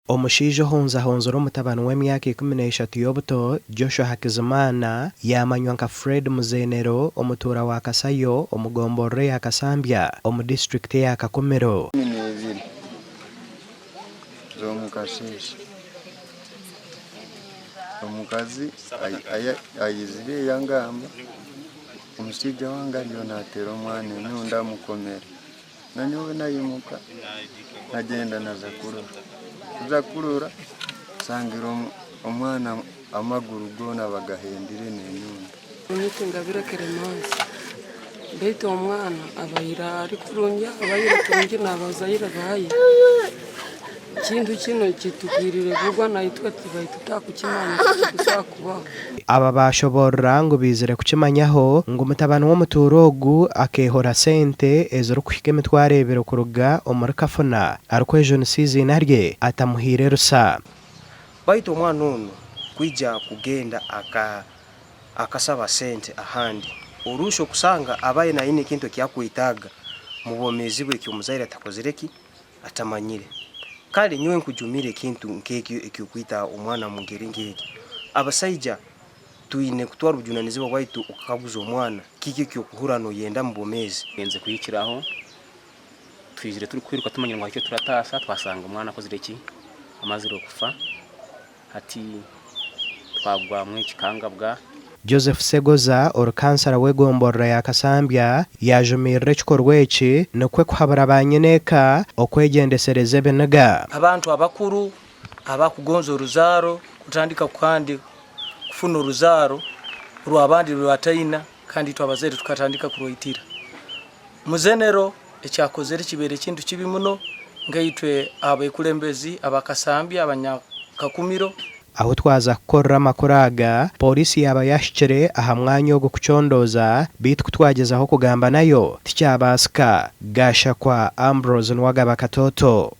Omushijo honzahonzora omutabani w'emyaka 13 y'obuto Joshua Hakizimana yamanywa nka Fred Muzenero omutura wa Kasayo omugomborre ya Kasambya omu district ya Kakomero. Omukazi ayizire yangamba omusijja wange aliyo natera omwana enunda mukomera nanyowe nayimuka nagenda naza kurura sangira omwana amaguru gona bagahendire n'enyunda Ngabire Clemence beito omwana abayira ari kurunja abayira kurunja n'abazayira baye kintu kino kitukwirire bugwa nayitwa tibaye tutakukimanya kusakuba aba bashobora ngo bizire kukimanyaho ngo mutabani w'omuturo ogu akehora sente ezoro kuhika emitwaro 2 kuruga omuri kafuna arikwejo season arye atamuhire rusa baito omwana ono kwija kugenda akasaba sente ahandi urusho kusanga abaye na ine kintu kyakwitaga mu bomezi bwe cy'umuzaire atakozereki atamanyire kale nywe nkujumire kintu nkekyo ekyokwita omwana mungeri ngeki abasaija tuine kutwara ujunanize bwaitu ukabuza omwana kiki kyo kuhurano yenda mu bomezi benze kuyikiraho twijire turi kwiruka tumanyira ngo icyo turatasa twasanga omwana akozereki amaziro kufa hati twagwa mu kikangabwa. Joseph Segoza orukansara w'egomborra ya Kasambya yajumirire kikorwa eki nokwe kuhabura abanyeneka okwegendesereza ebenega abantu abakuru abakugonza oruzaro kutandika kandi kufuna oruzaro rwabandi rwataina kandi twabazere tukatandika kuroitira Muzenero ekyakozere kibere kintu kibi muno ngaitwe abekulembezi abakasambya abanyakakumiro aho twaza kukorra makuraga polisi yaba yashikire aha mwanya wo kucondoza bitu kutwagezaho kugamba nayo ticyabasika gasha kwa Ambrose Nwagaba Katoto.